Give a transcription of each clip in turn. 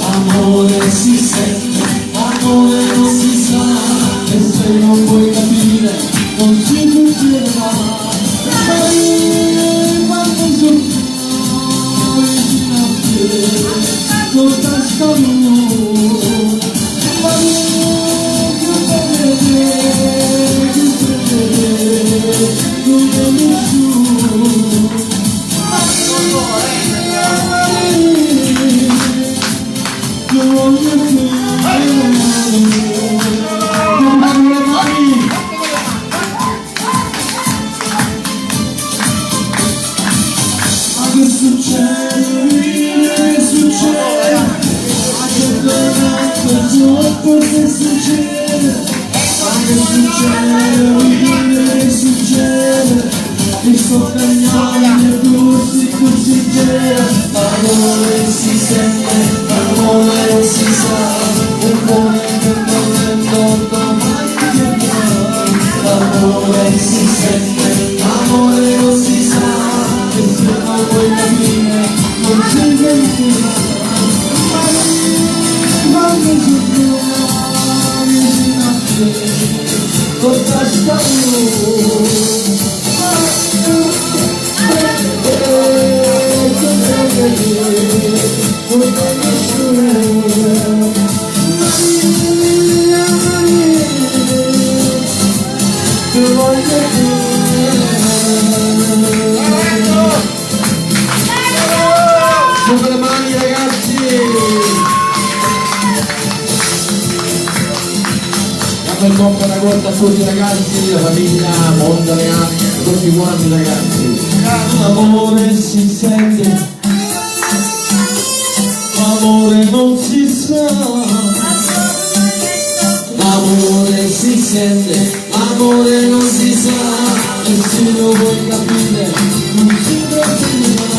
Amore si sente, amore non si sa, e se non vuoi capire non si succederà. Sai quando sono vicino a te, con questa luna, ma più bene non è nessuno. Che succede, che succede, che tornato troppo che succede, che succede, che succede, mi sto cagnando tutti così che l'amore si sente, l'amore non si sa, un momento mai che fa, l'amore si sente, l'amore non si sa. Non vuoi capire, non si sentirà. Quando sono vicino a te, con questa con le mani ragazzi, diamo il bocca una volta a tutti i ragazzi, la famiglia Mondaleani, tutti quanti ragazzi. L'amore si sente, l'amore non si sa, l'amore si sente, l'amore non si sa, e se lo vuoi capire non si capirà.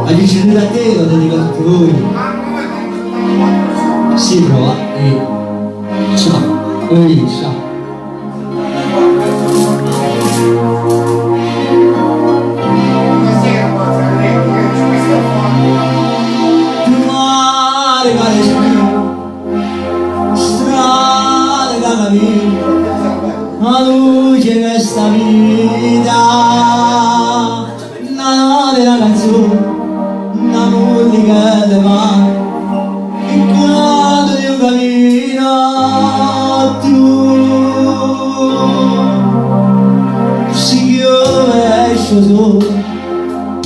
Alice da te lo dedico a tutti voi. Si prova e ciao, ciao. Mare mare strade da cammino, la luce di questa vita, una canzone, una musica di mare, il canto di un cammino tu. Si chiude esce solo,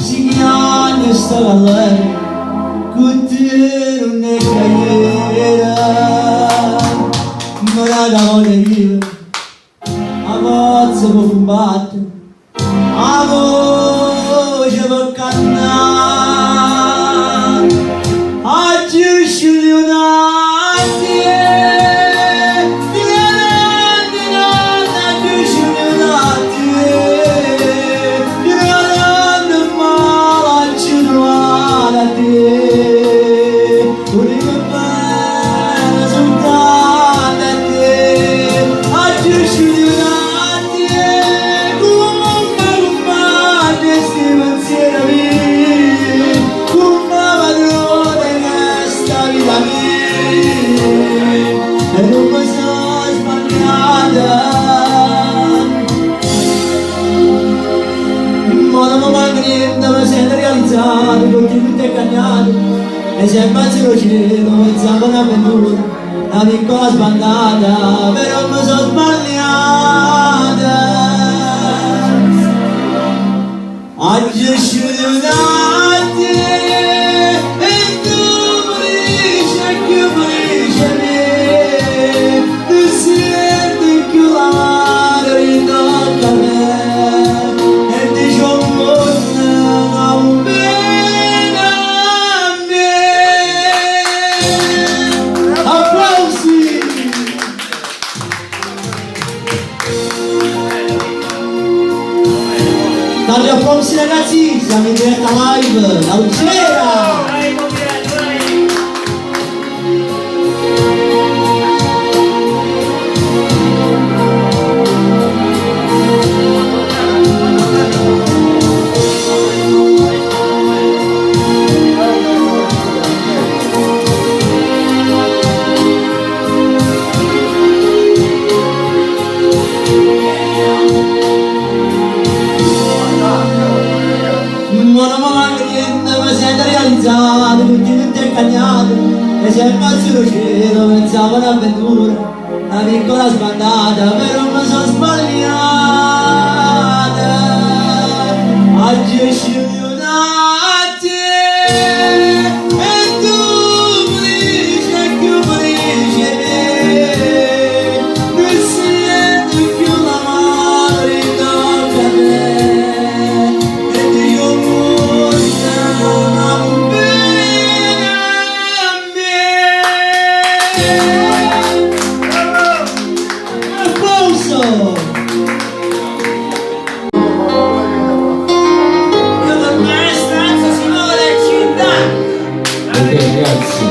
si chiama e sta galera, con te non è carriera, non è da voglia di vivere, a forza può combattere, a voce può cantare. Oggi sceglio una te, oggi sceglio una te, non male ci trovare a te, l'unica bella soltanto a te. Oggi sceglio una te, come questi pensieri miei, come padrone che sta vita mia, e non mi sono sbagliata. Ma non mi manca niente, mi sento realizzato, perché tutto è cambiato, e se ammazzo lo cielo, e zampa un'avventura, una piccola sbandata, però mi sono sbagliata. Oggi sceglio da te, e tu felice, più felice me, tu senti più l'amaro che tocca a me, e dici un mondo siamo in diretta live da Lucera! Tutti incagnati e se il mazzo cielo pensavo un'avventura, una piccola sbandata però mi sono sbagliata. Oggi è scivolati e tu felice più felice non senti più l'amore tocca a te e Dio ragazzi,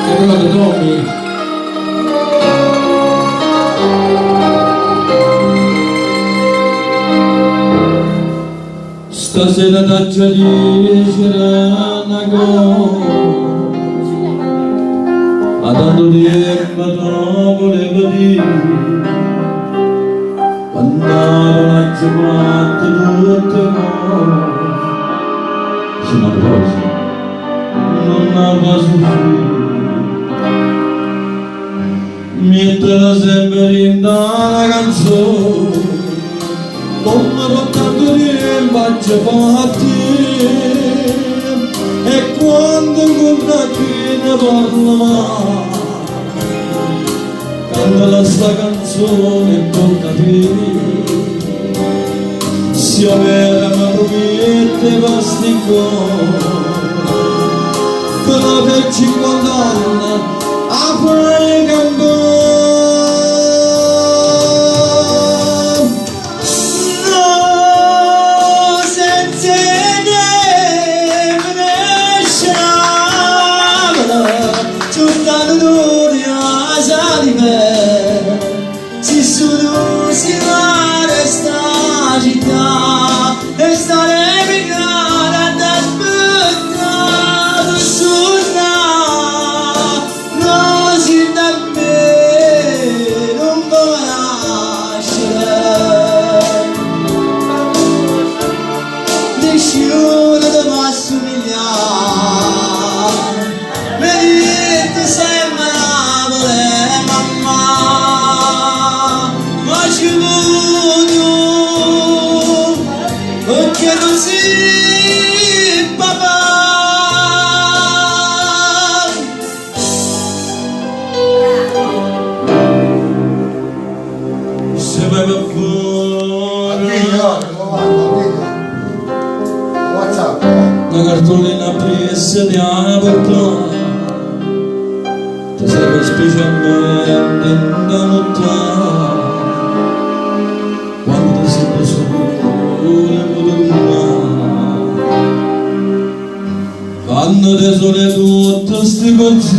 è arrivato Tommy. Stasera t'aggia dicere una cosa, ma tanto tempo non volevo dire, quando non ci fatto tutte cose. Una cosa non la va soffrire, mettela sempre in una canzone, come per tanto tempo ci fatti, e quando incontra chi ne parla mai, canta sta canzone e può capire. Si aveva una promette pastico, quello per 50 anni a fare campone. No, senza niente sciavola, soltanto noi a salire, si sono si va resta città. E stare picata ad aspettare sulla non si da me non può lasciare nessuno ti può assomigliare vedete sempre Napoli mamma ma ci voglio perché non si papà se vai per fuori una cartolina presa di apertura ti serve specialmente da nottare quando ti senti solo quando te sole tutte sti cose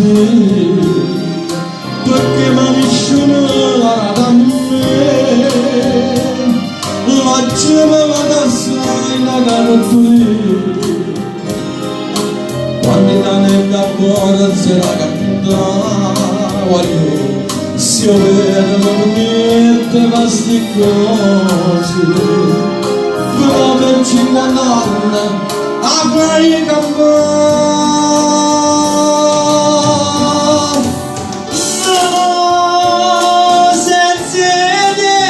perché mi avvicinano da me la gemma assai la carottoria quando la neve buona se la capita guaglio si vedono niente ma sti cose però per 50 anni a fare campone. No, senza niente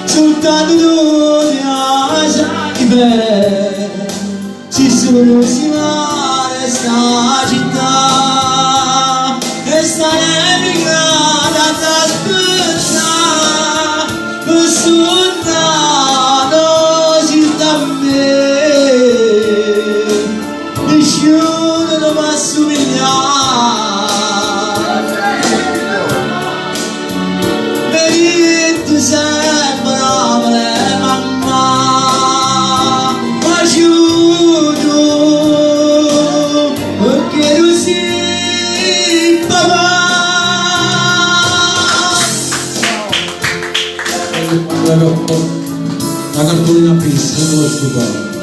soltanto noi a salire, ci sono si va sta città e stare emigrata ad aspettare. Soldado si da me cartolina pista, non lo stupore.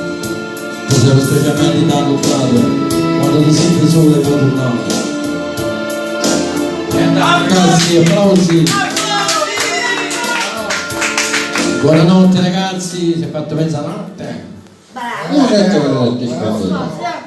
Cos'è lo specialmente da adottato, quando ti senti solo e puoi tornare. Ragazzi, applausi. Buonanotte ragazzi, si è fatto mezzanotte. Bravo. Non è detto che non è